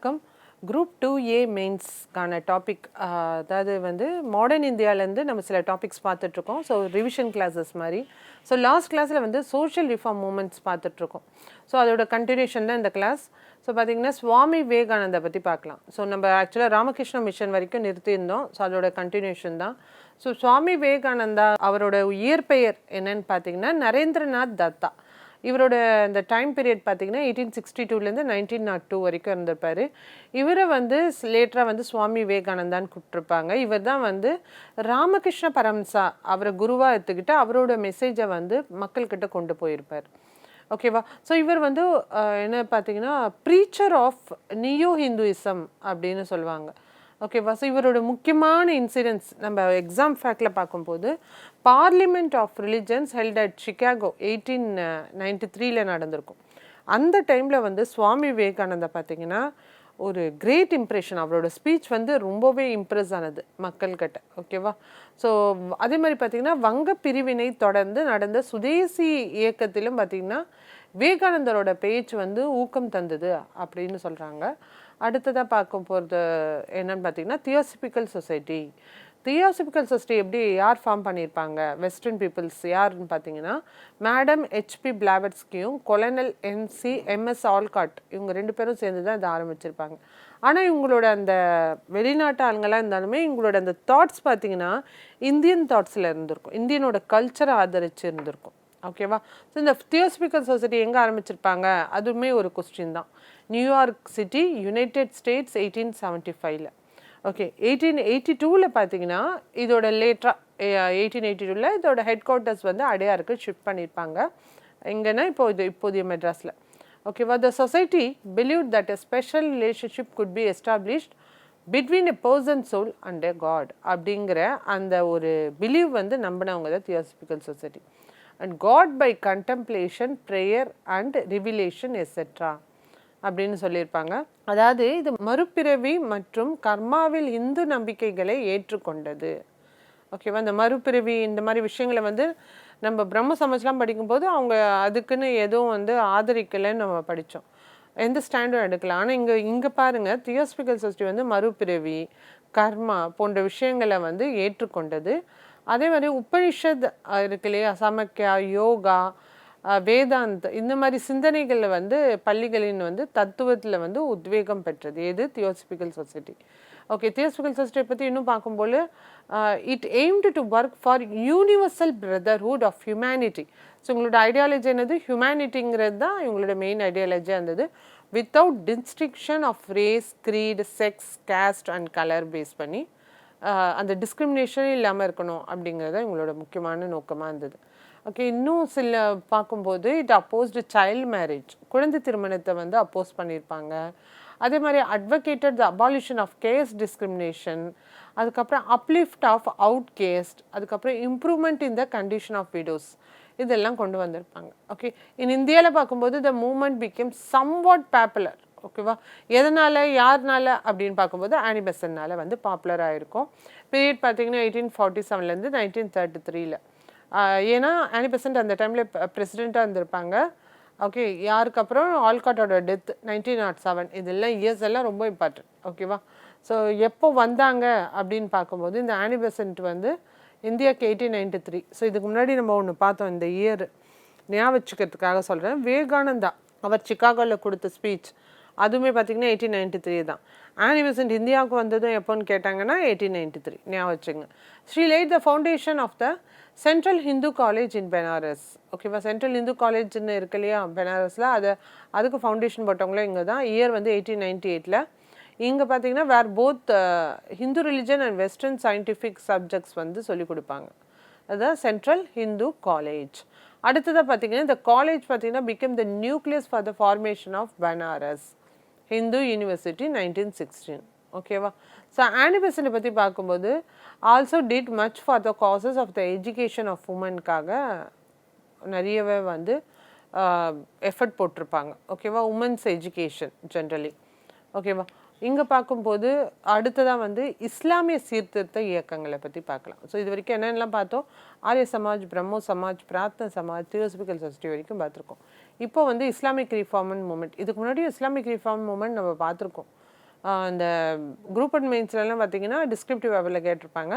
வணக்கம். Group 2A மெயின்ஸ்க்கான topic அதாவது வந்து மாடர்ன் இந்தியாவிலேருந்து நம்ம சில டாபிக்ஸ் பார்த்துட்ருக்கோம். ஸோ ரிவிஷன் கிளாஸஸ் மாதிரி. ஸோ லாஸ்ட் கிளாஸில் வந்து சோஷியல் ரிஃபார்ம் மூமெண்ட்ஸ் பார்த்துட்ருக்கோம். ஸோ அதோட கண்டினியூஷன் தான் இந்த கிளாஸ். ஸோ பார்த்திங்கன்னா சுவாமி விவேகானந்தா பற்றி பார்க்கலாம். ஸோ நம்ம ஆக்சுவலாக ராமகிருஷ்ண மிஷன் வரைக்கும் நிறுத்தியிருந்தோம். ஸோ அதோட கண்டினியூஷன் தான். ஸோ சுவாமி விவேகானந்தா அவரோட இயற்பெயர் என்னன்னு பார்த்தீங்கன்னா நரேந்திரநாத் தத்தா. இவரோட இந்த டைம் பீரியட் பார்த்திங்கன்னா 1862லேருந்து 1902 வரைக்கும் இருந்திருப்பார். இவரை வந்து லேட்டராக வந்து சுவாமி விவேகானந்தான்னு கூப்பிட்ருப்பாங்க. இவர் தான் வந்து ராமகிருஷ்ண பரம்சா அவரை குருவாக எடுத்துக்கிட்டு அவரோட மெசேஜை வந்து மக்கள்கிட்ட கொண்டு போயிருப்பார். ஓகேவா? ஸோ இவர் வந்து என்ன பார்த்தீங்கன்னா ப்ரீச்சர் ஆஃப் நியோ ஹிந்துயிசம் அப்படின்னு சொல்லுவாங்க. ஓகேவா? ஸோ இவரோட முக்கியமான இன்சிடென்ட்ஸ் நம்ம எக்ஸாம் ஃபேக்டில் பார்க்கும்போது parliament of religions held at Chicago 1893 நடந்திருக்கும். அந்த டைமில் வந்து சுவாமி விவேகானந்தா பார்த்திங்கன்னா ஒரு கிரேட் இம்ப்ரெஷன், அவரோட ஸ்பீச் வந்து ரொம்பவே இம்ப்ரெஸ் ஆனது மக்கள்கிட்ட. ஓகேவா? ஸோ அதே மாதிரி பார்த்திங்கன்னா வங்க பிரிவினை தொடர்ந்து நடந்த சுதேசி இயக்கத்திலும் பார்த்திங்கன்னா விவேகானந்தரோட பேச்சு வந்து ஊக்கம் தந்தது அப்படின்னு சொல்கிறாங்க. அடுத்ததாக பார்க்க போகிறது என்னன்னு பார்த்தீங்கன்னா தியோசபிக்கல் சொசைட்டி. தியோசபிக்கல் சொசைட்டி எப்படி யார் ஃபார்ம் பண்ணியிருப்பாங்க வெஸ்டர்ன் பீப்புள்ஸ் யாருன்னு பார்த்தீங்கன்னா மேடம் ஹெச்பி பிளாவட்ஸ்கியும் கொலனல் எம்எஸ் ஆல்காட் இவங்க 2 பேரும் சேர்ந்து தான் இதை ஆரம்பிச்சிருப்பாங்க. ஆனால் இவங்களோட அந்த வெளிநாட்டு ஆளுங்களாக இருந்தாலுமே இவங்களோட அந்த தாட்ஸ் பார்த்தீங்கன்னா இந்தியன் தாட்ஸில் இருந்திருக்கும், இந்தியனோட கல்ச்சரை ஆதரிச்சு இருந்திருக்கும். ஓகேவா? ஸோ இந்த தியோசபிக்கல் சொசைட்டி எங்கே ஆரம்பிச்சிருப்பாங்க அதுவுமே ஒரு கொஸ்டின் தான். New York city, United states 1875. Okay, 1882 பார்த்தீங்கன்னா இதோட லேட்டராக 1882 இதோட ஹெட் குவார்ட்டர்ஸ் வந்து அடையாருக்கு ஷிஃப்ட் பண்ணியிருப்பாங்க. எங்கன்னா இப்போதைய மெட்ராஸில். ஓகேவா? The society believe that a special relationship could be established between a person soul and a god அப்படிங்கிற அந்த ஒரு பிலீவ் வந்து நம்பினவங்க தான் theosophical society. And God by contemplation, prayer and revelation etcetera அப்படின்னு சொல்லியிருப்பாங்க. அதாவது இது மறுபிறவி மற்றும் கர்மாவில் இந்து நம்பிக்கைகளை ஏற்றுக்கொண்டது. ஓகேவா? இந்த மறுபிறவி இந்த மாதிரி விஷயங்களை வந்து நம்ம பிரம்ம சமாஜ்லாம் படிக்கும்போது அவங்க அதுக்குன்னு எதுவும் வந்து ஆதரிக்கலைன்னு நம்ம படித்தோம், எந்த ஸ்டாண்டும் எடுக்கலாம். ஆனால் இங்கே பாருங்கள் தியோசபிக்கல் சொசைட்டி வந்து மறுபிறவி, கர்மா போன்ற விஷயங்களை வந்து ஏற்றுக்கொண்டது. அதே மாதிரி உபனிஷத் இருக்கு இல்லையா, சமக்கியா, யோகா, வேதாந்த் இந்த மாதிரி சிந்தனைகளில் வந்து பள்ளிகளின் வந்து தத்துவத்தில் வந்து உத்வேகம் பெற்றது எது தியோசபிக்கல் சொசைட்டி. ஓகே, தியோசபிக்கல் சொசைட்டியை பற்றி இன்னும் பார்க்கும்போது it aimed to work for universal brotherhood of humanity. So இவங்களோட ஐடியாலஜி என்னது, ஹியூமனிட்டிங்கிறது தான் இவங்களோட மெயின் ஐடியாலஜியாக இருந்தது. Without distinction of race, creed, sex, caste and colour base பண்ணி அந்த டிஸ்கிரிமினேஷனே இல்லாமல் இருக்கணும் அப்படிங்கிறத இவங்களோட முக்கியமான நோக்கமாக இருந்தது. ஓகே, இன்னும் சில பார்க்கும்போது இட் அப்போஸ்டு சைல்டு மேரேஜ், குழந்தை திருமணத்தை வந்து அப்போஸ் பண்ணியிருப்பாங்க. அதே மாதிரி advocated the abolition of caste discrimination, அதுக்கப்புறம் அப்லிஃப்ட் ஆஃப் அவுட் கேஸ்ட், அதுக்கப்புறம் improvement in the condition of widows, இதெல்லாம் கொண்டு வந்திருப்பாங்க. ஓகே, இந்தியாவில் பார்க்கும்போது the movement became somewhat popular. ஓகேவா? எதனால் யாருனால அப்படின்னு பார்க்கும்போது ஆனி பெசன்னால் வந்து பாப்புலராக இருக்கும். பீரியட் பார்த்திங்கன்னா 1847லேருந்து 1933. ஏன்னா ஆனி பெசன்ட் அந்த டைமில் பிரசிடெண்ட்டாக இருந்திருப்பாங்க. ஓகே, யாருக்கு அப்புறம் ஆல்காட்டோட டெத் 1907. இதெல்லாம் இயர்ஸ் எல்லாம் ரொம்ப இம்பார்ட்டன்ட். ஓகேவா? ஸோ எப்போ வந்தாங்க அப்படின்னு பார்க்கும்போது இந்த ஆனி பெசன்ட் வந்து இந்தியாவுக்கு 1893. ஸோ இதுக்கு முன்னாடி நம்ம ஒன்று பார்த்தோம், இந்த இயர் ஞாபகம் வச்சுக்கிறதுக்காக சொல்கிறேன். விவேகானந்தா அவர் சிகாகோவில் கொடுத்த ஸ்பீச் அதுவுமே பார்த்திங்கன்னா 1893 தான். ஆனி பெசன்ட் இந்தியாவுக்கு வந்ததும் எப்போன்னு கேட்டாங்கன்னா 1893 ஞாபகம் வச்சுங்க. She laid the foundation of the Central Hindu College in Benares. ஓகேவா? சென்ட்ரல் ஹிந்து காலேஜ்னு இருக்கு இல்லையா பெனாரஸில், அதுக்கு ஃபவுண்டேஷன் போட்டவங்களும் இங்கே தான். இயர் வந்து 1898. இங்கே பார்த்தீங்கன்னா where both Hindu religion and western scientific subjects வந்து சொல்லிக் கொடுப்பாங்க. அதுதான் சென்ட்ரல் ஹிந்து காலேஜ். அடுத்ததாக பார்த்தீங்கன்னா இந்த காலேஜ் பார்த்தீங்கன்னா become the nucleus for the formation of Banaras Hindu university 1916. ஓகேவா? ஸோ ஆனி பெசன்ட்டை பற்றி பார்க்கும்போது also did much for the causes of the education of உமனுக்காக நிறையவே வந்து எஃபர்ட் போட்டிருப்பாங்க. ஓகேவா? Women's education generally. ஓகேவா? இங்கே பார்க்கும்போது அடுத்ததாக வந்து இஸ்லாமிய சீர்திருத்த இயக்கங்களை பற்றி பார்க்கலாம். ஸோ இது வரைக்கும் என்னென்னலாம் பார்த்தோம், ஆரிய சமாஜ், பிரம்மோ சமாஜ், பிரார்த்தன சமாஜ், தியோசபிக்கல் சொசைட்டி வரைக்கும் பார்த்துருக்கோம். இப்போ வந்து இஸ்லாமிக் ரிஃபார்ம் மூமெண்ட். இதுக்கு முன்னாடி இஸ்லாமிக் ரிஃபார்ம் மூமெண்ட் நம்ம பார்த்துருக்கோம். இந்த குரூப் அண்ட் மெயின்ஸ்லாம் பார்த்தீங்கன்னா டிஸ்கிரிப்டிவ் லெவலில் கேட்டிருப்பாங்க.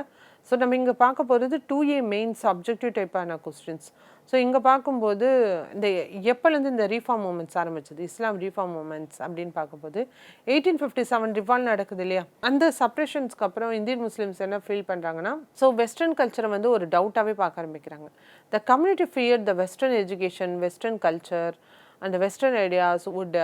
ஸோ நம்ம இங்கே பார்க்க போகிறது 2A மெயின்ஸ் அப்ஜெக்டிவ் டைப்பான கொஸ்டின்ஸ். ஸோ இங்கே பார்க்கும்போது இந்த எப்போலேருந்து இந்த ரீஃபார்ம் மூமெண்ட்ஸ் ஆரம்பிச்சது, இஸ்லாம் ரீஃபார்ம் மூமெண்ட்ஸ் அப்படின்னு பார்க்கும்போது 1857 ரிவால் நடக்குது இல்லையா, அந்த சப்ரேஷன்ஸ்க்கு அப்புறம் இந்தியன் முஸ்லீம்ஸ் என்ன ஃபீல் பண்ணுறாங்கன்னா, ஸோ வெஸ்டர்ன் கல்ச்சரை வந்து ஒரு டவுட்டாகவே பார்க்க ஆரம்பிக்கிறாங்க. The community fear the western education, western culture and the Western ideas would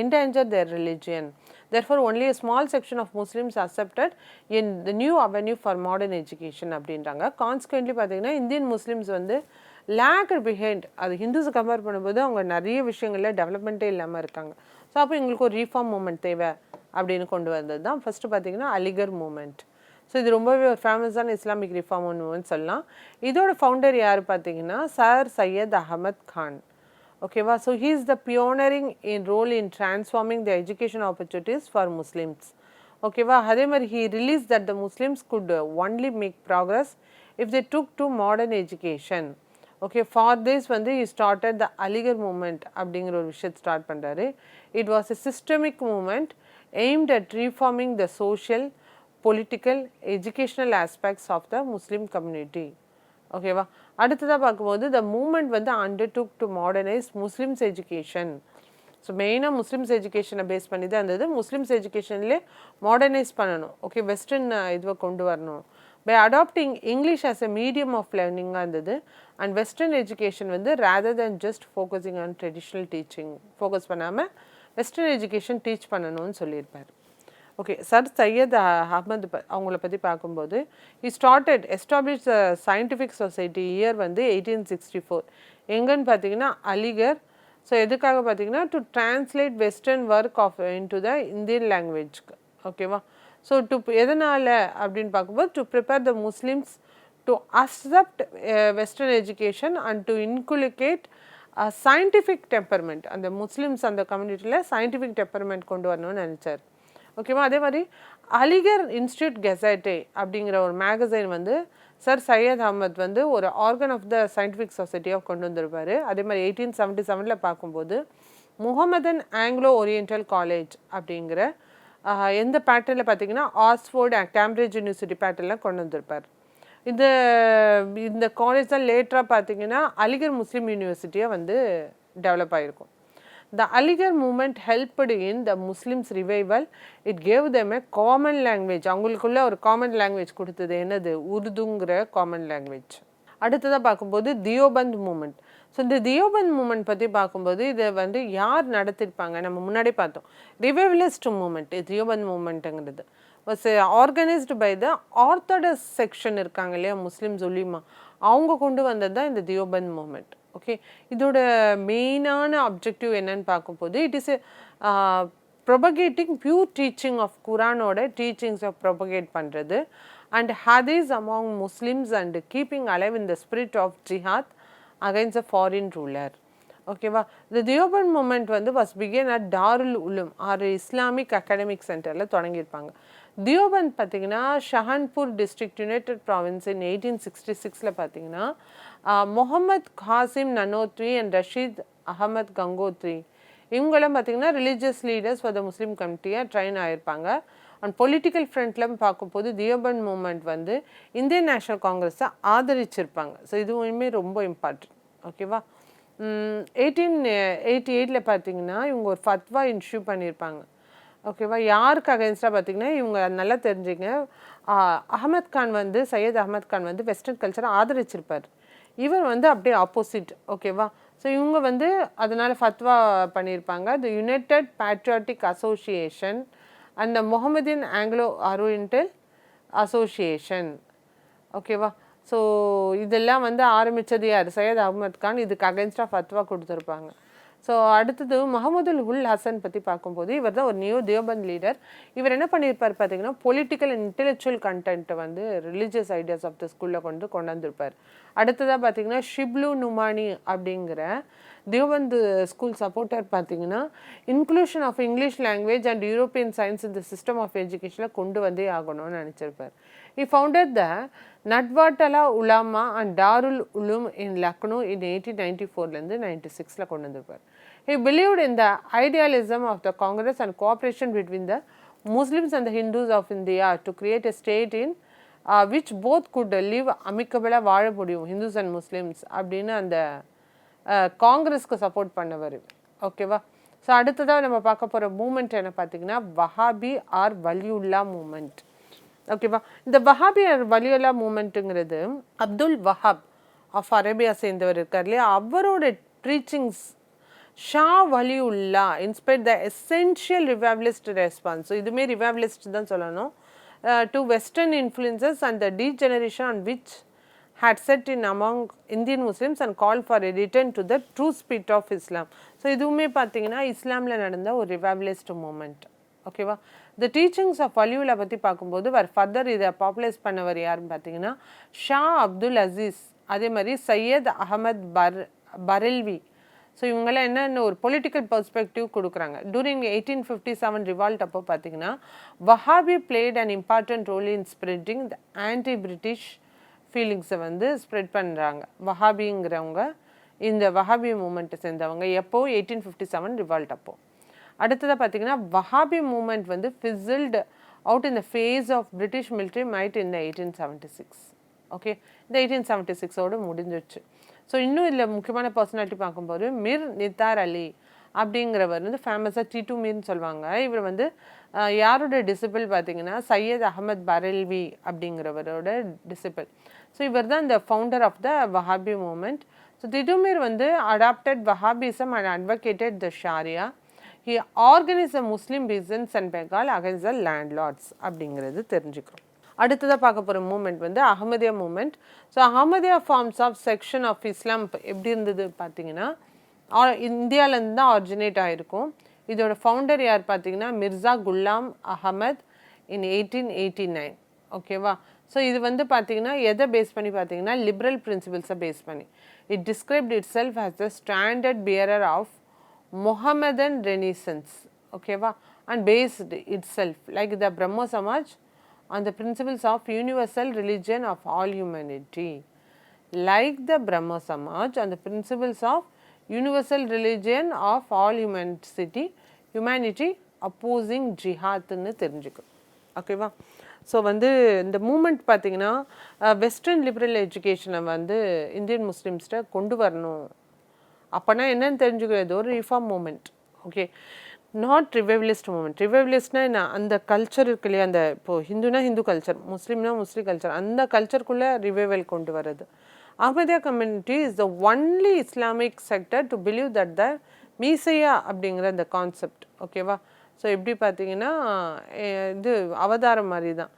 endanger their religion. Therefore, only a small section of Muslims accepted in the new avenue for modern education அப்படின்றாங்க. கான்ஸ்குவென்ட்லி பார்த்தீங்கன்னா Indian Muslims வந்து lakh behind, அது ஹிந்துஸை compare பண்ணும்போது அவங்க நிறைய விஷயங்களில் டெவலப்மெண்ட்டே இல்லாமல் இருக்காங்க. ஸோ அப்போ எங்களுக்கு ஒரு ரீஃபார்ம் மூமெண்ட் தேவை அப்படின்னு கொண்டு வந்தது தான் ஃபஸ்ட்டு பார்த்தீங்கன்னா அலிகர் மூமெண்ட். ஸோ இது ரொம்பவே ஒரு ஃபேமஸான இஸ்லாமிக் ரிஃபார்ம் மூமெண்ட் சொல்லலாம். இதோட ஃபவுண்டர் யார் பார்த்தீங்கன்னா சர் சையத் அகமத் கான். ஓகேவா, so he is the pioneering in role in transforming the education opportunities for Muslims. ஓகேவா, அதே மாதிரி he realise that the Muslims could only make progress if they took to modern education. Okay, for this வந்து he started the Aligarh movement அப்படிங்கிற ஒரு விஷயத்தை start பண்ணுறாரு. It was a systemic movement aimed at reforming the social, political, educational aspects of the Muslim community. ஓகேவா, அடுத்ததாக பார்க்கும்போது the movement வந்து undertook to modernise Muslims education. So மெயினாக முஸ்லிம்ஸ் எஜுகேஷனை பேஸ் பண்ணி தான் இருந்தது. முஸ்லிம்ஸ் எஜுகேஷன்லேயே மாடர்னைஸ் பண்ணணும், ஓகே, வெஸ்டர்ன் இதுவை கொண்டு வரணும். By adapting English as a medium of லேர்னிங்காக இருந்தது. அண்ட் வெஸ்டர்ன் எஜுகேஷன் வந்து rather than just focusing on traditional teaching focus பண்ணாமல் வெஸ்டர்ன் எஜுகேஷன் டீச் பண்ணணும்னு சொல்லியிருப்பார். ஓகே, சர் சையத் அஹமத் அவங்கள பற்றி பார்க்கும்போது he started establish scientific society year வந்து 1864. எங்கன்னு பார்த்தீங்கன்னா அலிகர். ஸோ எதுக்காக பார்த்தீங்கன்னா to translate western work of into the Indian லாங்குவேஜ்க்கு. ஓகேவா, ஸோ எதனால் அப்படின்னு பார்க்கும்போது to prepare the Muslims to accept western education and to inculcate scientific temperament. அந்த முஸ்லிம்ஸ் அந்த கம்யூனிட்டியில் சயின்டிஃபிக் டெம்பர்மெண்ட் கொண்டு வரணும்னு நினச்சார். ஓகேவா, அதே மாதிரி அலிகர் இன்ஸ்டியூட் கெசட்டே அப்படிங்கிற ஒரு மேகசைன் வந்து சர் சையத் அஹமத் வந்து ஒரு ஆர்கன் ஆஃப் த சயின்டிஃபிக் சொசைட்டியாக கொண்டு வந்திருப்பார். அதே மாதிரி 1877 பார்க்கும்போது முகமதன் ஆங்கிலோ ஓரியண்டல் காலேஜ் அப்படிங்கிற எந்த பேட்டர்னில் பார்த்தீங்கன்னா ஆக்ஸ்ஃபோர்டு கேம்பிரிட்ஜ் யூனிவர்சிட்டி பேட்டர்னில் கொண்டு வந்திருப்பார். இந்த காலேஜ் தான் லேட்டராக பார்த்தீங்கன்னா அலிகர் முஸ்லீம் யூனிவர்சிட்டியாக வந்து டெவலப் ஆகிருக்கும். The Aligarh movement helped in the Muslims revival. It gave them a common language. அவங்களுக்குள்ள ஒரு காமன் லாங்குவேஜ் கொடுத்தது. என்னது? உருதுங்கிற காமன் லாங்குவேஜ். அடுத்ததாக பார்க்கும்போது தியோபந்த் மூமெண்ட். ஸோ இந்த தியோபந்த் மூமெண்ட் பற்றி பார்க்கும்போது இதை வந்து யார் நடத்திருப்பாங்க, நம்ம முன்னாடி பார்த்தோம் ரிவைவலிஸ்ட் மூமெண்ட். தியோபந்த் மூமெண்ட்டுங்கிறது was organised by the orthodox section இருக்காங்க இல்லையா, முஸ்லிம்ஸ் உலிமா, அவங்க கொண்டு வந்தது தான் இந்த தியோபந்த் மூமெண்ட். ஓகே, இதோட மெயினான அப்ஜெக்டிவ் என்னன்னு பார்க்கும்போது it is propagating pure teaching of குரானோட டீச்சிங்ஸை ப்ரொபகேட் பண்ணுறது and Hadith among Muslims and keeping alive in the spirit of jihad against a foreign ruler. ஓகேவா, இந்த தியோபந்த் மூமெண்ட் வந்து was begin at Darul Uloom or Islamic academic சென்டரில் தொடங்கியிருப்பாங்க. தியோபந்த் பார்த்தீங்கன்னா Saharanpur district united province in 1866 பார்த்தீங்கன்னா முகமது காசிம் நனோத்வி அண்ட் ரஷீத் அகமத் கங்கோத்ரி இவங்களாம் பார்த்தீங்கன்னா religious leaders for the Muslim கமிட்டியாக ட்ரெயின் ஆகிருப்பாங்க. அண்ட் பொலிட்டிக்கல் ஃப்ரண்ட்லாம் பார்க்கும்போது தியோபந்த் மூமெண்ட் வந்து இந்தியன் நேஷனல் காங்கிரஸை ஆதரிச்சிருப்பாங்க. ஸோ இதுவுமே ரொம்ப இம்பார்ட்டன்ட். ஓகேவா, 1888 பார்த்தீங்கன்னா இவங்க ஒரு ஃபத்வா இஷ்யூ பண்ணியிருப்பாங்க. ஓகேவா, யாருக்கு அகைன்ஸ்டாக பார்த்தீங்கன்னா இவங்க நல்லா தெரிஞ்சுங்க, அகமத் கான் வந்து சையத் அகமத் கான் வந்து வெஸ்டர்ன் கல்ச்சரை ஆதரிச்சிருப்பார். இவர் வந்து அப்படியே ஆப்போசிட். ஓகேவா, ஸோ இவங்க வந்து அதனால் ஃபத்வா பண்ணியிருப்பாங்க. த United patriotic association and the Mohammedan Anglo oriental association. ஓகேவா, ஸோ இதெல்லாம் வந்து ஆரம்பித்தது யார்? சையத் அகமத் கான். இதுக்கு அகைன்ஸ்டாக ஃபத்வா கொடுத்துருப்பாங்க. ஸோ அடுத்தது முகமதுல் உல் ஹசன் பற்றி பார்க்கும்போது இவர் தான் ஒரு நியூ தியோபந்த் லீடர். இவர் என்ன பண்ணியிருப்பார் பார்த்தீங்கன்னா பொலிட்டிக்கல் அண்ட் இன்டெலெக்சுவல் கண்டென்ட்டை வந்து ரிலீஜியஸ் ஐடியாஸ் ஆஃப் த ஸ்கூலில் கொண்டு வந்திருப்பார். அடுத்ததாக பார்த்தீங்கன்னா ஷிப்லு நுமானி அப்படிங்கிற தியோபந்த் ஸ்கூல் சப்போர்ட்டர் பார்த்தீங்கன்னா inclusion of English language and European science இந்த சிஸ்டம் ஆஃப் எஜுகேஷனில் கொண்டு வந்தே ஆகணும்னு நினச்சிருப்பார். He founded the Nadvatala Ulama and Darul Ulum in Lucknow in 1894 96 கொண்டு வந்திருப்பார். He believed in the idealism of the Congress and cooperation between the Muslims and the Hindus of India to create a state in which both could live amicably வாழ முடியும் Hindus and Muslims அப்படின்னு அந்த காங்கிரஸ்க்கு support பண்ணவர். ஓகேவா? So அடுத்ததாக நம்ம பார்க்க போகிற மூமெண்ட் என்ன பார்த்தீங்கன்னா வஹாபி ஆர் வலியுல்லா மூமெண்ட். ஓகேவா? இந்த வஹாபி ஆர் வலியுல்லா மூமெண்ட்டுங்கிறது அப்துல் வஹாப் ஆஃப் அரேபியா சேர்ந்தவர் இருக்கார் இல்லையா, அவரோட teachings Shah Waliullah inspired the essential revivalist response. So இதுவுமே ரிவைவலிஸ்ட் தான் சொல்லணும். To Western influences and the degeneration on which had set in among Indian Muslims and called for a return to the true spirit of Islam. So இதுவுமே பார்த்தீங்கன்னா இஸ்லாமில் நடந்த ஒரு revivalist moment. ஓகேவா? த teachings of Waliullah பற்றி பார்க்கும்போது further இதை popularise பண்ணவர் யாருன்னு பார்த்தீங்கன்னா ஷா அப்துல் அசீஸ், அதே மாதிரி சையத் அகமத் பரெல்வி. ஸோ இவங்கெல்லாம் என்னென்ன ஒரு பொலிட்டிக்கல் பெர்ஸ்பெக்டிவ் கொடுக்குறாங்க. டூரிங் 1857 ரிவால்ட் அப்போ பார்த்தீங்கன்னா Wahabi played and important role in spreading the anti British ஃபீலிங்ஸை வந்து ஸ்ப்ரெட் பண்ணுறாங்க. வஹாபிங்கிறவங்க இந்த வஹாபி மூமெண்ட்டை சேர்ந்தவங்க எப்போ 1857 ரிவால்ட் அப்போ. அடுத்ததாக பார்த்தீங்கன்னா வஹாபி மூமெண்ட் வந்து fizzled out in the face of British military might in 1876. Okay, இந்த 1876ஓடு முடிஞ்சிடுச்சு. ஸோ இன்னும் இதில் முக்கியமான பர்சனாலிட்டி பார்க்கும்போது மிர் நித்தார் அலி அப்படிங்கிறவர் வந்து ஃபேமஸாக டிட்டு மீர்னு சொல்லுவாங்க. இவர் வந்து யாரோட டிசிபிள் பார்த்தீங்கன்னா சையத் அகமத் பரெல்வி அப்படிங்கிறவரோட டிசிபிள். ஸோ இவர் தான் இந்த founder of the Wahabi movement. So Titumir வந்து adapted Wahabism and advocated the sharia. He organise a Muslim peasants and Bengal against the landlords அப்படிங்கிறது தெரிஞ்சுக்கிறோம். அடுத்ததாக பார்க்க போகிற மூமெண்ட் வந்து Ahmadiya movement. So Ahmadiya forms of section of Islam எப்படி இருந்தது பார்த்தீங்கன்னா இந்தியாவிலேருந்து தான் ஆரிஜினேட் ஆகிருக்கும். இதோட ஃபவுண்டர் யார் பார்த்தீங்கன்னா மிர்சா குலாம் அஹமத் இன் 1889. ஓகேவா? ஸோ இது வந்து பார்த்தீங்கன்னா எதை பேஸ் பண்ணி பார்த்தீங்கன்னா லிபரல் பிரின்சிபிள்ஸை பேஸ் பண்ணி. It described itself as the standard bearer of Muhammadan renaissance. ஓகேவா? And based itself like the Brahmo Samaj on the principles of universal religion of all humanity. Like the Brahma Samaj on the principles of universal religion of all humanity opposing jihadன்னு தெரிஞ்சுக்கணும். ஓகேவா? So வந்து இந்த moment பார்த்தீங்கன்னா western liberal எஜுகேஷனை வந்து Indian முஸ்லீம்ஸ்கிட்ட கொண்டு வரணும். அப்போனா என்னன்னு தெரிஞ்சுக்கிறது ஒரு reform movement. Okay, not revivalist movement. ரிவைவலிஸ்ட்னா என்ன, அந்த கல்ச்சர் இருக்கு இல்லையா, அந்த இப்போது ஹிந்துனா ஹிந்து கல்ச்சர், முஸ்லீம்னா முஸ்லீம் கல்ச்சர், அந்த கல்ச்சருக்குள்ளே ரிவைவல் கொண்டு வர்றது. Ahmadiya community is the only Islamic sector to believe that the messiah அப்படிங்கிற அந்த கான்செப்ட். ஓகேவா? ஸோ எப்படி பார்த்தீங்கன்னா இது அவதாரம் மாதிரி தான்.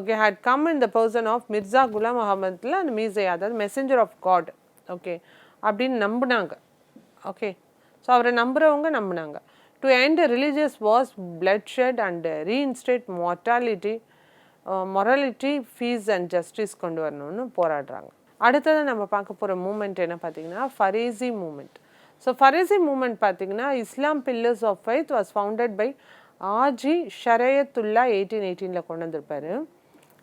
Okay, had come in the person of Mirza Ghulam அஹமதில் அந்த மீசையா, அதாவது மெசஞ்சர் ஆஃப் காட். ஓகே, அப்படின்னு நம்பினாங்க. ஓகே, ஸோ அவரை நம்புகிறவங்க நம்பினாங்க. To end religious wars, bloodshed and reinstate morality, peace and justice கொண்டு வரணும்னு போராடுறாங்க. அடுத்தது நம்ம பார்க்க போகிற மூமெண்ட் என்ன பார்த்தீங்கன்னா Faraizi movement. So Faraizi movement பார்த்தீங்கன்னா Islam pillars of faith was founded by Haji Shariatullah 1818 கொண்டு வந்திருப்பார்.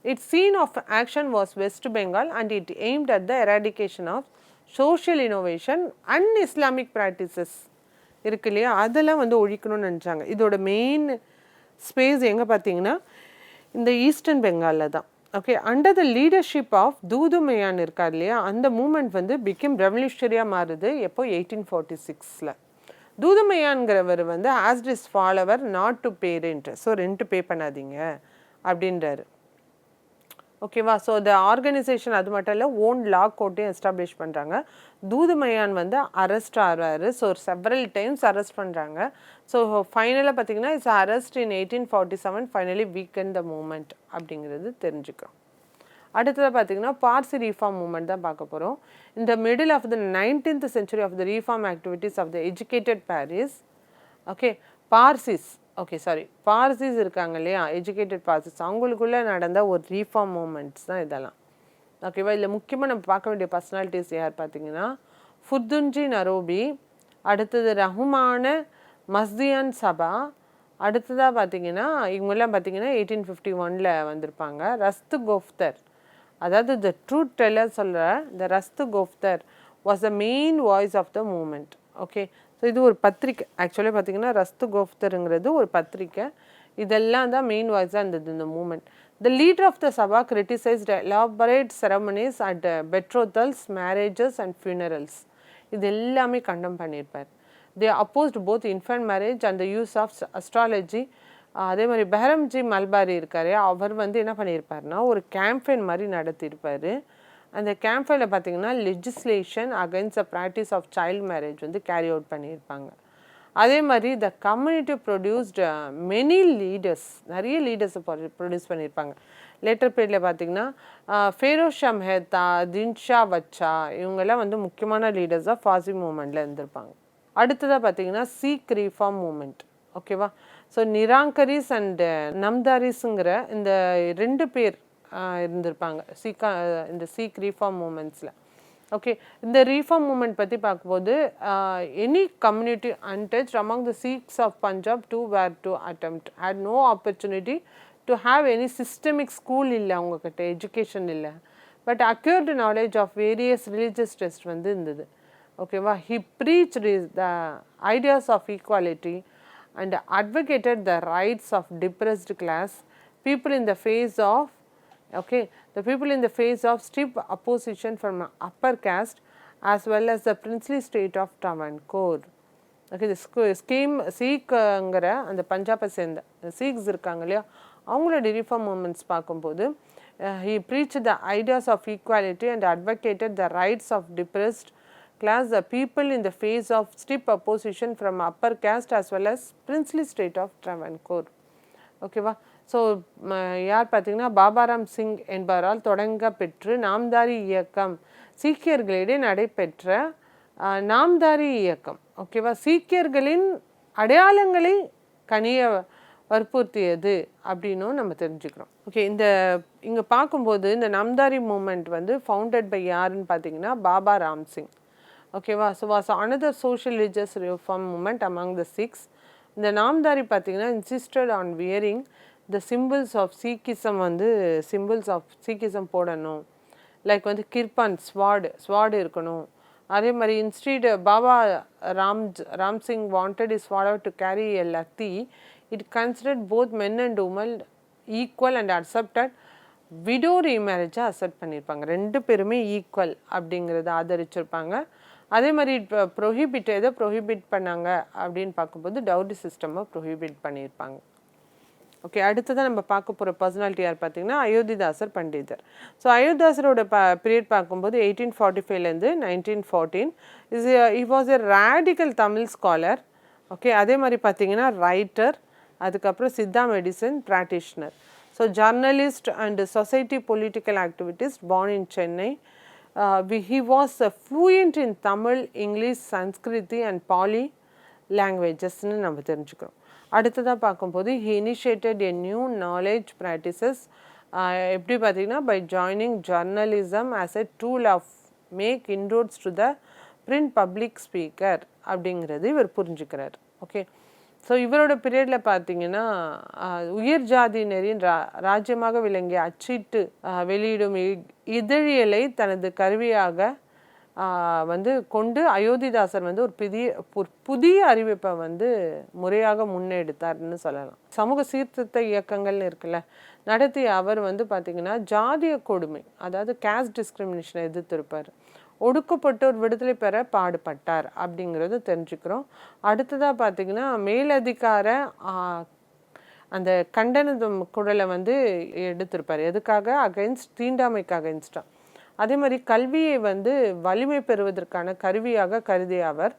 Its scene of action was West Bengal and it aimed at the eradication of social innovation and Islamic practices இருக்கு இல்லையா, அதெல்லாம் வந்து ஒழிக்கணும்னு நினச்சாங்க. இதோட மெயின் ஸ்பேஸ் எங்கே பார்த்தீங்கன்னா இந்த ஈஸ்டர்ன் பெங்காலில் தான். Okay, under the leadership of Dudu Miyan இருக்கார் இல்லையா, அந்த மூமெண்ட் வந்து பிகம் ரெவல்யூஷனரியாக மாறுது. எப்போ 1846. தூதுமையான்கிறவர் வந்து asked is follower not to pay rent. So rent pay பண்ணாதீங்க அப்படின்றாரு. ஓகேவா? ஸோ த ஆர்கனைசேஷன் அது மட்டும் இல்லை ஓன் லா கோர்ட்டையும் எஸ்டாப்ளிஷ் பண்ணுறாங்க. தூதுமையான் வந்து அரெஸ்ட் ஆகிறாரு. ஸோ செவரல் டைம்ஸ் அரெஸ்ட் பண்ணுறாங்க. ஸோ ஃபைனலாக பார்த்தீங்கன்னா it's arrest in 1847 finally weakened the movement அப்படிங்கிறது தெரிஞ்சுக்கிறோம். அடுத்ததாக பார்த்தீங்கன்னா பார்சி ரீஃபார்ம் மூமெண்ட் தான் பார்க்க போகிறோம். இந்த middle of the 19th century of the reform activities of the educated Parsis. Okay, Parsis இருக்காங்க இல்லையா, எஜுகேட்டட் பார்சிஸ், அவங்களுக்குள்ளே நடந்த ஒரு ரீஃபார்ம் மூமெண்ட்ஸ் தான் இதெல்லாம். ஓகேவா? இதில் முக்கியமாக நம்ம பார்க்க வேண்டிய பர்சனாலிட்டிஸ் யார் பார்த்தீங்கன்னா ஃபுர்துன்ஜி நரோபி, அடுத்தது ரஹுமான மஸ்தியான் சபா, அடுத்ததாக பார்த்தீங்கன்னா இவங்கெல்லாம் பார்த்தீங்கன்னா 1851 வந்திருப்பாங்க. ரஸ்து கோஃப்தர், அதாவது த ட்ரூத் டெல்லர் சொல்கிற the Rast Goftar was the main voice of the movement. Okay, so இது ஒரு பத்திரிக்கை. ஆக்சுவலாக பார்த்தீங்கன்னா ரஸ்து கோஃப்தருங்கிறது ஒரு பத்திரிக்கை. இதெல்லாம் தான் மெயின் வாய்ஸாக இருந்தது இந்த moment. The leader of the Sabha criticized elaborate ceremonies at betrothals, marriages and funerals. இது எல்லாமே கண்டம் பண்ணியிருப்பார். They opposed both infant marriage and the use of astrology. அதே மாதிரி பெஹரம்ஜி மல்பாரி இருக்காரு, அவர் வந்து என்ன பண்ணியிருப்பாருன்னா ஒரு கேம்பெயின் மாதிரி நடத்தியிருப்பார். அந்த கேம்பெயினில் பார்த்தீங்கன்னா legislation against the practice of child marriage வந்து கேரி அவுட் பண்ணியிருப்பாங்க. அதே மாதிரி the community produced many leaders, நிறைய லீடர்ஸை ப்ரொடியூஸ் பண்ணியிருப்பாங்க. லேட்டர் பீரியடில் பார்த்தீங்கன்னா ஃபேரோஸ் ஷா மெஹ்தா, தின்ஷா வச்சா, இவங்கெல்லாம் வந்து முக்கியமான லீடர்ஸாக ஃபாசி மூமெண்ட்டில் இருந்திருப்பாங்க. அடுத்ததாக பார்த்தீங்கன்னா சீக் ரீஃபார்ம் மூமெண்ட். ஓகேவா? ஸோ நிராங்கரிஸ் அண்ட் நம்தாரிஸுங்கிற இந்த 2 பேர் இருந்திருப்பாங்க இந்த சீக் ரீஃபார்ம் மூமெண்ட்ஸில். ஓகே, இந்த ரீஃபார்ம் மூமெண்ட் பற்றி பார்க்கும்போது any community untouched among the Sikhs of Punjab too were to attempt had no opportunity to have any systemic school இல்லை, அவங்கக்கிட்ட எஜுகேஷன் இல்லை, but acquired knowledge of various religious texts வந்து இருந்தது. ஓகேவா? He preached the ideas of equality and advocated the rights of depressed class people in the face of stiff opposition from upper caste as well as the princely state of Travancore. Okay, இந்த scheme சீக்குங்கிற அந்த பஞ்சாபை சேர்ந்த seeks இருக்காங்க இல்லையா, அவங்களோட reform moments பார்க்கும்போது he preached the ideas of equality and advocated the rights of depressed class the people in the face of stiff opposition from upper caste as well as princely state of Travancore. ஓகேவா? So யார் பார்த்தீங்கன்னா பாபாராம் சிங் என்பவரால் தொடங்க பெற்று நாம்தாரி இயக்கம், சீக்கியர்களிடையே நடைபெற்ற நாம்தாரி இயக்கம். ஓகேவா? சீக்கியர்களின் அடையாளங்களை கனிய வற்புறுத்தியது அப்படின்னும் நம்ம தெரிஞ்சுக்கிறோம். ஓகே, இங்கே பார்க்கும்போது இந்த நாம்தாரி மூமெண்ட் வந்து ஃபவுண்டட் பை யாருன்னு பார்த்தீங்கன்னா பாபா ராம் சிங். ஓகேவா? So was another social religious reform movement among the Sikhs. இந்த நாம்தாரி பார்த்தீங்கன்னா insisted on wearing the symbols of Sikhism, வந்து சிம்பிள்ஸ் ஆஃப் சீக்கிசம் போடணும். லைக் வந்து கிர்பான், ஸ்வாடு இருக்கணும். அதே மாதிரி instead Baba Ram Singh wanted his follower to carry a lathi. It considered both men and women equal and accepted widow ரீமேரேஜை accept பண்ணியிருப்பாங்க. 2 பேருமே ஈக்குவல் அப்படிங்கிறத ஆதரிச்சிருப்பாங்க. அதே மாதிரி எதை ப்ரொஹிபிட் பண்ணாங்க அப்படின்னு பார்க்கும்போது டவுரி சிஸ்டமை ப்ரொஹிபிட் பண்ணியிருப்பாங்க. ஓகே, அடுத்ததான் நம்ம பார்க்க போகிற பர்சனாலிட்டி யார் பார்த்தீங்கன்னா அயோத்திதாசர் பண்டிதர். ஸோ அயோத்திதாசரோட பீரியட் பார்க்கும்போது 1845லேருந்து 1914 he was a radical Tamil scholar. Okay, அதே மாதிரி பார்த்தீங்கன்னா ரைட்டர், அதுக்கப்புறம் Siddha medicine practitioner. So journalist and society political activist, born in Chennai. He was fluent in Tamil, English, Sanskrit and Pali languagesன்னு நம்ம தெரிஞ்சுக்கிறோம். அடுத்ததாக பார்க்கும்போது he initiated a new knowledge practices. எப்படி பார்த்தீங்கன்னா by joining journalism as a tool of make inroads to the print public speaker அப்படிங்கிறது இவர் புரிஞ்சுக்கிறார். Okay, so இவரோட பீரியடில் பார்த்தீங்கன்னா உயர் ஜாதியினரின் ராஜ்யமாக விளங்கிய அச்சிட்டு வெளியிடும் இதழியலை தனது கருவியாக வந்து கொண்டு அயோத்திதாசர் வந்து ஒரு புதிய அறிவிப்பை வந்து முறையாக முன்னெடுத்தார்னு சொல்லலாம். சமூக சீர்திருத்த இயக்கங்கள்னு இருக்குல்ல, நடத்திய அவர் வந்து பார்த்திங்கன்னா ஜாதிய கொடுமை, அதாவது கேஸ்ட் டிஸ்கிரிமினேஷனை எதிர்த்திருப்பார். ஒடுக்கப்பட்டோர் விடுதலை பெற பாடுபட்டார் அப்படிங்கிறது தெரிஞ்சுக்கிறோம். அடுத்ததாக பார்த்திங்கன்னா மேலதிகார அந்த கண்டன குரலை வந்து எடுத்திருப்பார். எதுக்காக? அகைன்ஸ்ட் தீண்டாமைக்கு அகைன்ஸ்டாக. அதே மாதிரி கல்வியை வந்து வலிமை பெறுவதற்கான கருவியாக கருதிய அவர்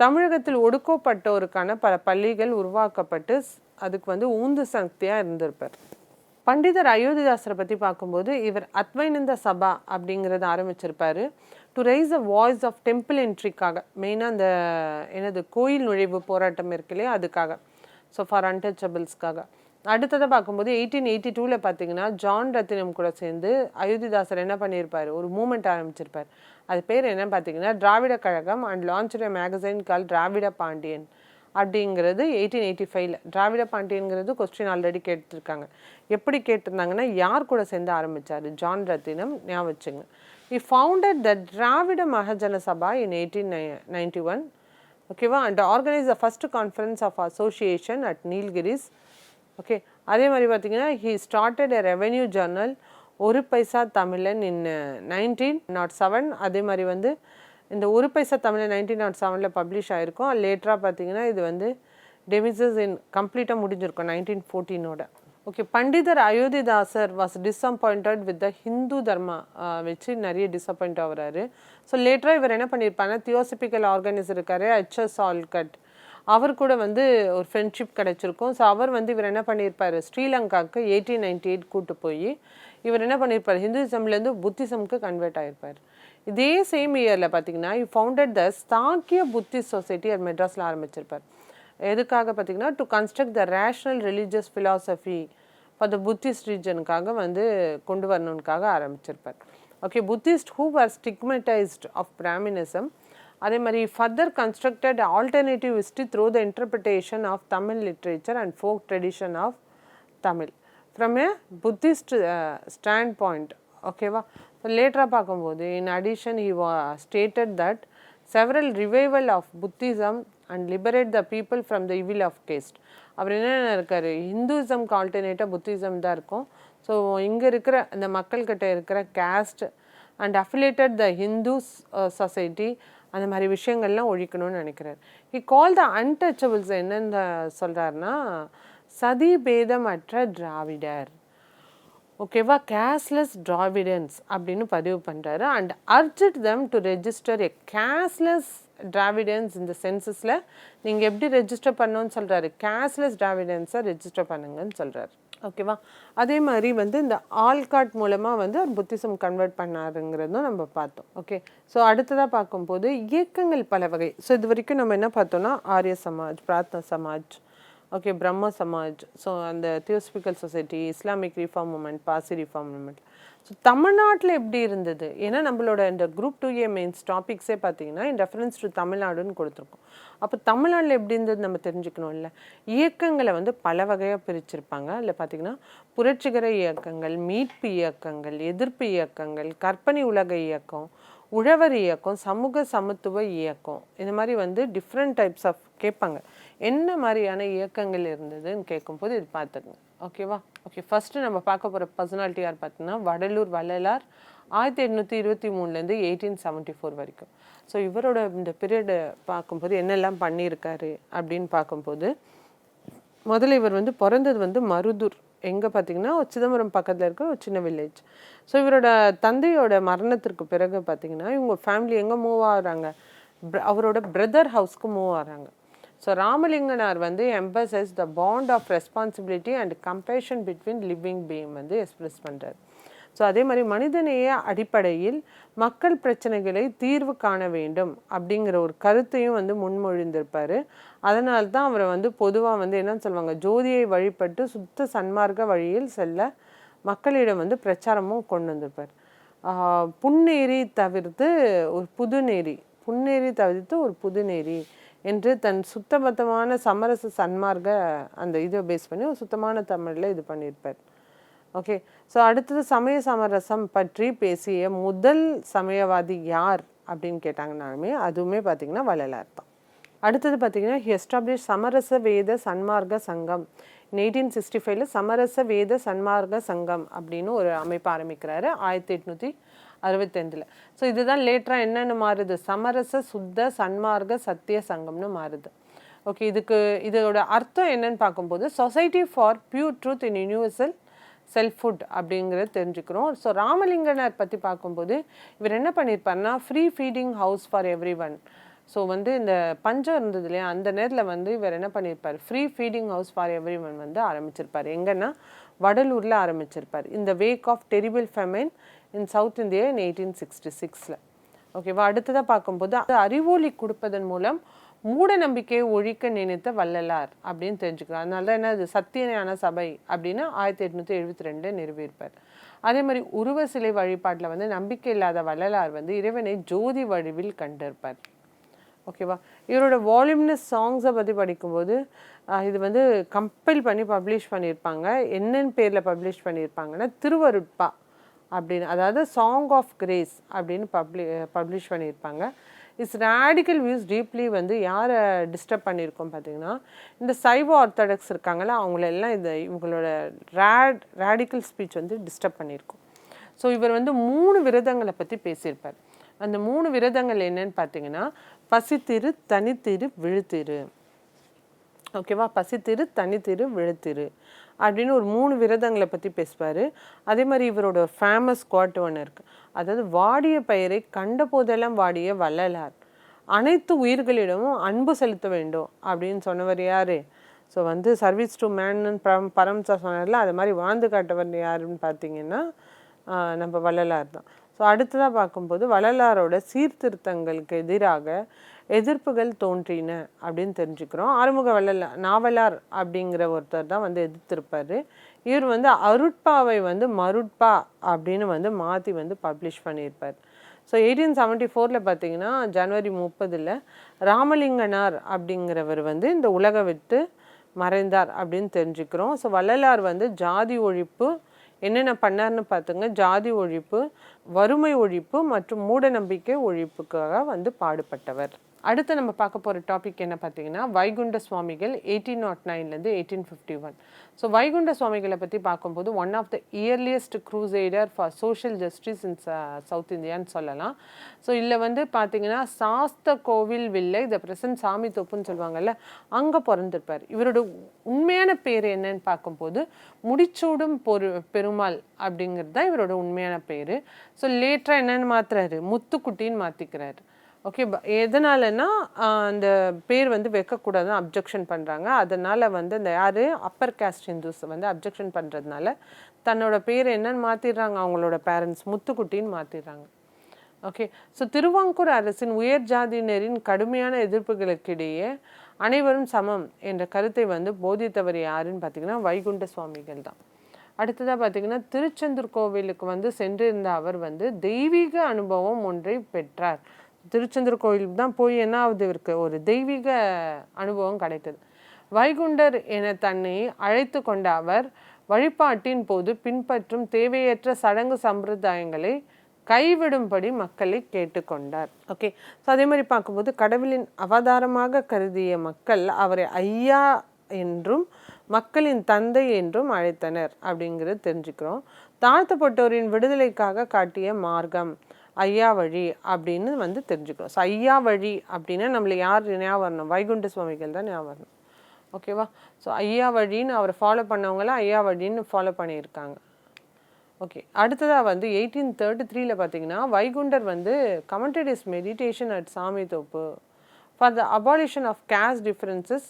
தமிழகத்தில் ஒடுக்கப்பட்டோருக்கான பல பள்ளிகள் உருவாக்கப்பட்டு அதுக்கு வந்து உந்து சக்தியாக இருந்திருப்பார். பண்டிதர் அயோத்திதாசரை பற்றி பார்க்கும்போது இவர் அத்வைனந்த சபா அப்படிங்கிறத ஆரம்பிச்சிருப்பார். To raise a voice of temple என்ட்ரிக்காக, மெயினாக கோயில் நுழைவு போராட்டம் இருக்கு இல்லையா, அதுக்காக. ஸோ ஃபார் அன்டச்சபிள்ஸ்க்காக. அடுத்ததை பார்க்கும்போது 1882 பார்த்தீங்கன்னா ஜான் ரத்தினம் கூட சேர்ந்து அயோத்திதாசர் என்ன பண்ணியிருப்பார், ஒரு மூமெண்ட் ஆரம்பிச்சிருப்பார். அது பேர் என்ன பார்த்தீங்கன்னா Dravida Kazhagam and launch a magazine கால் திராவிட பாண்டியன் அப்படிங்கிறது 1885. திராவிட பாண்டியன்கிறது கொஸ்டின் ஆல்ரெடி கேட்டிருக்காங்க. எப்படி கேட்டிருந்தாங்கன்னா யார் கூட சேர்ந்து ஆரம்பித்தார்? ஜான் ரத்தினம், ஞாபகம் வச்சுங்க. He founded the Dravida Mahajana Sabha in 1891, ஓகேவா, and organized the first conference of association at Nilgiris okay, அதே மாதிரி பார்த்தீங்கன்னா he started a revenue journal ஒரு பைசா தமிழன் இன் 1907. அதே மாதிரி வந்து இந்த ஒரு பைசா தமிழன் 1907 பப்ளிஷ் ஆகிருக்கும். லேட்டராக பார்த்தீங்கன்னா இது வந்து டெமிசஸ் இன் கம்ப்ளீட்டாக முடிஞ்சிருக்கும் 1914. Okay, Pandithar Ayothidasar was disappointed with the Hindu dharma வச்சு நிறைய டிஸப்பாயிண்ட் ஆகுறாரு. ஸோ லேட்டராக இவர் என்ன பண்ணியிருப்பாருன்னா தியோசபிக்கல் ஆர்கனைசர் இருக்காரு HS ஆல்கட், அவர் கூட வந்து ஒரு ஃப்ரெண்ட்ஷிப் கிடச்சிருக்கும். ஸோ அவர் வந்து இவர் என்ன பண்ணியிருப்பார், ஸ்ரீலங்காவுக்கு 1898 கூட்டு போய் இவர் என்ன பண்ணியிருப்பார், ஹிந்துசம்லேருந்து புத்திசம்க்கு கன்வெர்ட் ஆகிருப்பார். இதே சேம் இயரில் பார்த்தீங்கன்னா founded the Sakya Buddhist society அது மெட்ராஸில் ஆரம்பிச்சிருப்பார். எதுக்காக பார்த்தீங்கன்னா to construct the rational religious philosophy for the Buddhist ரீஜனுக்காக வந்து கொண்டு வரணுக்காக ஆரம்பிச்சிருப்பார். Okay, Buddhist who are stigmatised of Brahminism. அதே மாதிரி further constructed alternative history through the interpretation of Tamil literature and folk tradition of Tamil from a Buddhist standpoint. ஓகேவா, லேட்டராக பார்க்கும்போது in addition he stated that several revival of Buddhism and liberate the people from the evil of caste. அவர் என்ன இருக்கார், ஹிந்துசம்க்கு ஆல்டர்னேட்டாக Buddhism தான் இருக்கும். So இங்கே இருக்கிற இந்த மக்கள்கிட்ட இருக்கிற caste and affiliated the Hindu society அந்த மாதிரி விஷயங்கள்லாம் ஒழிக்கணும்னு நினைக்கிறார். ஹி கால் த அன்டச்சபிள்ஸ் என்னென்னு சொல்கிறாருன்னா சதி பேதம் அற்ற திராவிடர். ஓகேவா, கேஸ்லெஸ் டிராவிடன்ஸ் அப்படின்னு பதிவு பண்ணுறாரு. And urged them to register a casteless Dravidians இந்த சென்சஸில் நீங்கள் எப்படி ரெஜிஸ்டர் பண்ணணும்னு சொல்கிறாரு, கேஸ்லெஸ் டிராவிடன்ஸை ரெஜிஸ்டர் பண்ணுங்கன்னு சொல்கிறாரு. ஓகேவா, அதே மாதிரி வந்து இந்த ஆல்காட் மூலமாக வந்து ஒரு புத்திசம் கன்வெர்ட் பண்ணாருங்கிறதும் நம்ம பார்த்தோம். ஓகே, ஸோ அடுத்ததாக பார்க்கும்போது இயக்கங்கள் பல வகை. ஸோ இது வரைக்கும் நம்ம என்ன பார்த்தோம்னா ஆரிய சமாஜ், பிரார்த்தனா சமாஜ், ஓகே, பிரம்ம சமாஜ், ஸோ அந்த theosophical society, Islamic reform movement, Parsi reform movement. So தமிழ்நாட்டில் எப்படி இருந்தது, ஏன்னா நம்மளோட இந்த குரூப் 2A மெயின்ஸ் டாபிக்ஸே பார்த்தீங்கன்னா இன் ரெஃபரன்ஸ் டு தமிழ்நாடுன்னு கொடுத்துருக்கோம். அப்போ தமிழ்நாட்டில் எப்படி இருந்தது நம்ம தெரிஞ்சுக்கணும் இல்லை. இயக்கங்களை வந்து பல வகையாக பிரிச்சிருப்பாங்க. அதில் பார்த்தீங்கன்னா புரட்சிகர இயக்கங்கள், மீட்பு இயக்கங்கள், எதிர்ப்பு இயக்கங்கள், கற்பனை உலக இயக்கம், உழவர் இயக்கம், சமூக சமத்துவ இயக்கம், இந்த மாதிரி வந்து டிஃப்ரெண்ட் டைப்ஸ் ஆஃப் கேட்பாங்க. என்ன மாதிரியான இயக்கங்கள் இருந்ததுன்னு கேட்கும்போது இது பார்த்துக்குங்க. ஓகேவா, ஓகே, ஃபஸ்ட்டு நம்ம பார்க்க போகிற பர்சனாலிட்டி யார் பார்த்தீங்கன்னா வடலூர் வள்ளலார் 1823 1874 வரைக்கும். ஸோ இவரோட இந்த பீரியடு பார்க்கும்போது என்னெல்லாம் பண்ணியிருக்காரு அப்படின்னு பார்க்கும்போது முதல்ல இவர் வந்து பிறந்தது வந்து மருதூர், எங்கே பார்த்தீங்கன்னா சிதம்பரம் பக்கத்தில் இருக்க ஒரு சின்ன வில்லேஜ். ஸோ இவரோட தந்தையோட மரணத்திற்கு பிறகு பார்த்தீங்கன்னா இவங்க ஃபேமிலி எங்கே மூவ் ஆகுறாங்க, அவரோட பிரதர் ஹவுஸ்க்கு மூவ் ஆகிறாங்க. ஸோ ராமலிங்கனார் வந்து emphasise the bond of responsibility and compassion between living being வந்து எக்ஸ்பிரஸ் பண்ணுறாரு. ஸோ அதே மாதிரி மனிதநேய அடிப்படையில் மக்கள் பிரச்சனைகளை தீர்வு காண வேண்டும் அப்படிங்கிற ஒரு கருத்தையும் வந்து முன்மொழிந்திருப்பார். அதனால தான் அவரை வந்து பொதுவாக வந்து என்னன்னு சொல்லுவாங்க, ஜோதியை வழிபட்டு சுத்த சன்மார்க்க வழியில் செல்ல மக்களிடம் வந்து பிரச்சாரமும் கொண்டு வந்திருப்பார். புன்னேரி தவிர்த்து ஒரு புதுநேரி, புன்னேரி தவிர்த்து ஒரு புதுநேரி என்று தன் சுத்தபத்தமான சமரச சன்மார்க்க அந்த இதை பேஸ் பண்ணி ஒரு சுத்தமான தமிழில் இது பண்ணியிருப்பார். ஓகே, ஸோ அடுத்தது சமய சமரசம் பற்றி பேசிய முதல் சமயவாதி யார் அப்படின்னு கேட்டாங்கன்னாலுமே அதுவுமே பார்த்திங்கன்னா வள்ளலார் தான். அடுத்தது பார்த்திங்கன்னா ஹி எஸ்டாப்ளிஷ் சமரச வேத சன்மார்க்க சங்கம் 1865 சமரச வேத சன்மார்க்க சங்கம் அப்படின்னு ஒரு அமைப்பு ஆரம்பிக்கிறாரு 1865. ஸோ இதுதான் லேட்டராக என்னென்னு மாறுது, சமரச சுத்த சன்மார்க்க சத்திய சங்கம்னு மாறுது. ஓகே, இதோட அர்த்தம் என்னன்னு பார்க்கும்போது society for pure truth in universal selfhood அப்படிங்கிறது தெரிஞ்சுக்கிறோம். ஸோ ராமலிங்கனார் பற்றி பார்க்கும்போது இவர் என்ன பண்ணியிருப்பார்னா free feeding house for every one. So வந்து இந்த பஞ்சம் இருந்தது இல்லையா, அந்த நேரத்தில் வந்து இவர் என்ன பண்ணியிருப்பார், free feeding house for every one வந்து ஆரம்பிச்சிருப்பார். எங்கன்னா வடலூரில் ஆரம்பிச்சிருப்பார். இந்த wake of terrible famine in South India in 1866. ஓகேவா, அடுத்ததாக பார்க்கும்போது அறிவொளி கொடுப்பதன் மூலம் மூட நம்பிக்கையை ஒழிக்க நினைத்த வள்ளலார் அப்படின்னு தெரிஞ்சுக்கிறோம். அதனால தான் என்ன அது சத்தியஞான சபை அப்படின்னு 1872 நிறுவியிருப்பார். அதே மாதிரி உருவ சிலை வழிபாட்டில் வந்து நம்பிக்கை இல்லாத வள்ளலார் வந்து இறைவனை ஜோதி வடிவில் கண்டிருப்பார். ஓகேவா, இவரோட வால்யூம்னஸ் சாங்ஸை பற்றி படிக்கும்போது இது வந்து கம்பைல் பண்ணி பப்ளிஷ் பண்ணியிருப்பாங்க. என்னென்னு பேரில் பப்ளிஷ் பண்ணியிருப்பாங்கன்னா திருவருட்பா அப்படின்னு, அதாவது சாங் ஆஃப் கிரேஸ் அப்படின்னு பப்ளிஷ் பண்ணியிருப்பாங்க. இஸ் ரேடிக்கல் வியூஸ் டீப்லி வந்து யாரை டிஸ்டர்ப் பண்ணியிருக்கோம் பார்த்தீங்கன்னா, இந்த சைவ ஆர்த்தடாக்ஸ் இருக்காங்களா அவங்களெல்லாம் இவங்களோட ரேடிக்கல் ஸ்பீச் வந்து டிஸ்டர்ப் பண்ணியிருக்கோம். ஸோ இவர் வந்து 3 விரதங்களை பற்றி பேசியிருப்பார். அந்த 3 விரதங்கள் என்னன்னு பார்த்தீங்கன்னா, பசித்திரு, தனித்திரு, விழுத்திரு. ஓகேவா? பசித்திரு, தனித்திரு, விழுத்திரு அப்படின்னு ஒரு 3 விரதங்களை பற்றி பேசுவார். அதே மாதிரி இவரோட ஒரு ஃபேமஸ் குவாட் ஒன்று இருக்குது. அதாவது வாடிய பயிரை கண்ட போதெல்லாம் வாடிய வள்ளலார் அனைத்து உயிர்களிடமும் அன்பு செலுத்த வேண்டும் அப்படின்னு சொன்னவர் யார்? ஸோ வந்து சர்வீஸ் டு மேன்னு பரம்சா சொன்னார்ல, அது மாதிரி வாழ்ந்து காட்டவர் யாருன்னு பார்த்தீங்கன்னா நம்ம வள்ளலார் தான். ஸோ அடுத்ததாக பார்க்கும்போது வள்ளலாரோட சீர்திருத்தங்களுக்கு எதிராக எதிர்ப்புகள் தோன்றின அப்படின்னு தெரிஞ்சுக்கிறோம். ஆறுமுக நாவலார் அப்படிங்கிற ஒருத்தர் தான் வந்து எதிர்த்திருப்பார். இவர் வந்து அருட்பாவை வந்து மருட்பா அப்படின்னு வந்து மாற்றி வந்து பப்ளிஷ் பண்ணியிருப்பார். ஸோ 1874 பார்த்தீங்கன்னா ஜனவரி 30 ராமலிங்கனார் அப்படிங்கிறவர் வந்து இந்த உலகை விட்டு மறைந்தார் அப்படின்னு தெரிஞ்சுக்கிறோம். ஸோ வள்ளலார் வந்து ஜாதி ஒழிப்பு என்னென்ன பண்ணார்னு பார்த்துங்க. ஜாதி ஒழிப்பு, வறுமை ஒழிப்பு மற்றும் மூட நம்பிக்கை ஒழிப்புக்காக வந்து பாடுபட்டவர். அடுத்து நம்ம பார்க்க போகிற டாபிக் என்ன பார்த்தீங்கன்னா, வைகுண்ட சுவாமிகள் 1809 1851. ஸோ வைகுண்ட சுவாமிகளை பற்றி பார்க்கும்போது one of the earliest crusader for social justice in south இந்தியான்னு சொல்லலாம். ஸோ இதில் வந்து பார்த்தீங்கன்னா சாஸ்த கோவில் வில்லை த பிரசன்ட் சாமி தொப்புன்னு சொல்லுவாங்கல்ல, அங்கே பிறந்திருப்பார். இவரோட உண்மையான பேர் என்னன்னு பார்க்கும்போது முடிச்சூடும் பெருமாள் அப்படிங்கிறது தான் இவரோட உண்மையான பேர். ஸோ லேட்டராக என்னென்னு மாற்றுறாரு, முத்துக்குட்டின்னு மாற்றிக்கிறாரு. ஓகே, எதனாலன்னா அந்த பேர் வந்து வைக்கக்கூடாதுன்னு அப்ஜெக்ஷன் பண்ணுறாங்க. அதனால் வந்து இந்த யார் அப்பர் கேஸ்ட் ஹிந்துஸ் வந்து அப்ஜெக்ஷன் பண்ணுறதுனால தன்னோட பேர் என்னன்னு மாற்றிடுறாங்க, அவங்களோட பேரண்ட்ஸ் முத்துக்குட்டின்னு மாற்றிடுறாங்க. ஓகே, ஸோ திருவாங்கூர் அரசின் உயர் ஜாதியினரின் கடுமையான எதிர்ப்புகளுக்கிடையே அனைவரும் சமம் என்ற கருத்தை வந்து போதித்தவர் யாருன்னு பார்த்தீங்கன்னா வைகுண்ட சுவாமிகள் தான். அடுத்ததாக பார்த்தீங்கன்னா திருச்செந்தூர் கோவிலுக்கு வந்து சென்றிருந்த அவர் வந்து தெய்வீக அனுபவம் ஒன்றை பெற்றார். திருச்செந்தூர் கோயிலுக்கு தான் போய் என்ன ஆகுது, இவருக்கு ஒரு தெய்வீக அனுபவம் கிடைத்தது. வைகுண்டர் என தன்னை அழைத்து கொண்ட அவர் வழிபாட்டின் போது பின்பற்றும் தேவையற்ற சடங்கு சம்பிரதாயங்களை கைவிடும்படி மக்களை கேட்டுக்கொண்டார். ஓகே, ஸோ அதே மாதிரி பார்க்கும்போது கடவுளின் அவதாரமாக கருதிய மக்கள் அவரை ஐயா என்றும் மக்களின் தந்தை என்றும் அழைத்தனர் அப்படிங்கிறது தெரிஞ்சுக்கிறோம். தாழ்த்தப்பட்டோரின் விடுதலைக்காக காட்டிய மார்க்கம் ஐயா வழி அப்படின்னு வந்து தெரிஞ்சுக்கிறோம். ஸோ ஐயா வழி அப்படின்னா நம்மளை யார் ஞாபகம் வரணும், வைகுண்ட சுவாமிகள் தான் ஞாபகம் வரணும். ஓகேவா? ஸோ ஐயா வழின்னு அவரை ஃபாலோ பண்ணவங்களாம் ஐயா வழின்னு ஃபாலோ பண்ணியிருக்காங்க. ஓகே, அடுத்ததாக வந்து 1833 பார்த்தீங்கன்னா வைகுண்டர் வந்து commented is meditation at Sami Thoppu for the abolition of caste differences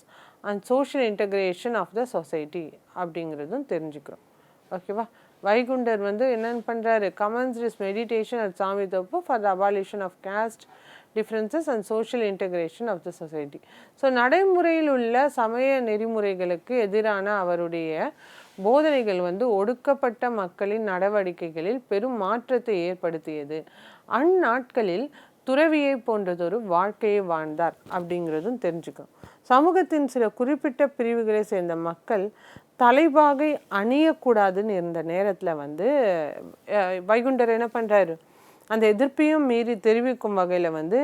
and social integration of the society அப்படிங்கிறதும் தெரிஞ்சுக்கிறோம். ஓகேவா? வைகுண்டர் வந்து என்னென்னு பண்ணுறாரு, comments is meditation at Sami Thoppu for the abolition of caste differences and social integration of the society. So நடைமுறையில் உள்ள சமய நெறிமுறைகளுக்கு எதிரான அவருடைய போதனைகள் வந்து ஒடுக்கப்பட்ட மக்களின் நடவடிக்கைகளில் பெரும் மாற்றத்தை ஏற்படுத்தியது. அந்நாட்களில் துறவியை போன்றதொரு வாழ்க்கையை வாழ்ந்தார் அப்படிங்கிறதும் தெரிஞ்சுக்கணும். சமூகத்தின் சில குறிப்பிட்ட பிரிவுகளை சேர்ந்த மக்கள் தலைபாகை அணியக்கூடாதுன்னு இருந்த நேரத்தில் வந்து வைகுண்டர் என்ன பண்ணுறாரு, அந்த எதிர்ப்பையும் மீறி தெரிவிக்கும் வகையில் வந்து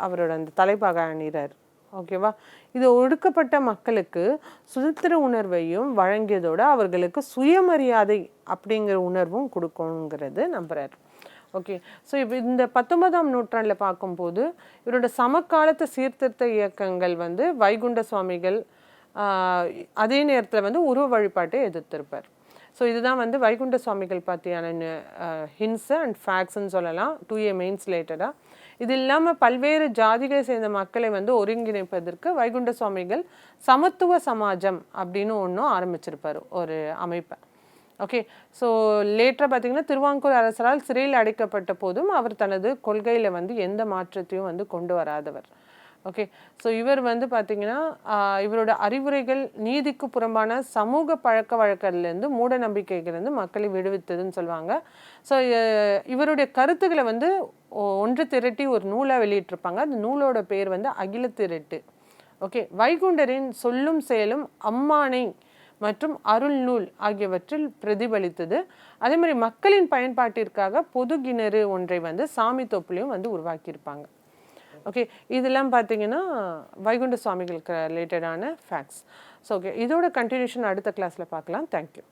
அவரோட அந்த தலைப்பாகை அணிகிறார். ஓகேவா? இது ஒடுக்கப்பட்ட மக்களுக்கு சுதந்திர உணர்வையும் வழங்கியதோடு அவர்களுக்கு சுயமரியாதை அப்படிங்கிற உணர்வும் கொடுக்கணுங்கிறது நம்புறார். ஓகே, ஸோ இப்போ இந்த 19ஆம் நூற்றாண்டில் பார்க்கும்போது இவரோட சமகாலத்து சீர்திருத்த இயக்கங்கள் வந்து வைகுண்ட சுவாமிகள் அதே நேரத்தில் வந்து உருவ வழிபாட்டை எதிர்த்திருப்பார். ஸோ இதுதான் வந்து வைகுண்ட சுவாமிகள் பற்றியான ஹின்ஸ் அண்ட் ஃபேக்ட்ஸ்ன்னு சொல்லலாம் 2A மெயின்ஸ் ரிலேட்டடாக. இது இல்லாமல் பல்வேறு ஜாதிகளை சேர்ந்த மக்களை வந்து ஒருங்கிணைப்பதற்கு வைகுண்ட சுவாமிகள் சமத்துவ சமாஜம் அப்படின்னு ஒன்றும் ஆரம்பிச்சிருப்பார் ஒரு அமைப்பை. ஓகே, ஸோ லேட்டராக பார்த்திங்கன்னா திருவாங்கூர் அரசரால் சிறையில் அடைக்கப்பட்ட போதும் அவர் தனது கொள்கையில் வந்து எந்த மாற்றத்தையும் வந்து கொண்டு வராதவர். ஓகே, ஸோ இவர் வந்து பார்த்திங்கன்னா இவரோட அறிவுரைகள் நீதிக்கு புறம்பான சமூக பழக்க வழக்கத்துலேருந்து மூட நம்பிக்கைகள்லேருந்து மக்களை விடுவித்ததுன்னு சொல்லுவாங்க. ஸோ இவருடைய கருத்துக்களை வந்து ஒன்று திரட்டி ஒரு நூலாக வெளியிட்டிருப்பாங்க. அந்த நூலோட பேர் வந்து அகில திரட்டு. ஓகே, வைகுண்டரின் சொல்லும் செயலும் அம்மானை மற்றும் அருள் நூல் ஆகியவற்றில் பிரதிபலித்தது. அதே மாதிரி மக்களின் பயன்பாட்டிற்காக பொது கிணறு ஒன்றை வந்து சாமி தொப்புலையும் வந்து உருவாக்கியிருப்பாங்க. ஓகே, இதெல்லாம் பார்த்தீங்கன்னா வைகுண்ட சுவாமிகளுக்கு ரிலேட்டடான ஃபேக்ட்ஸ். ஸோ ஓகே, இதோட கண்டினியூஷன் அடுத்த கிளாஸில் பார்க்கலாம். தேங்க்யூ.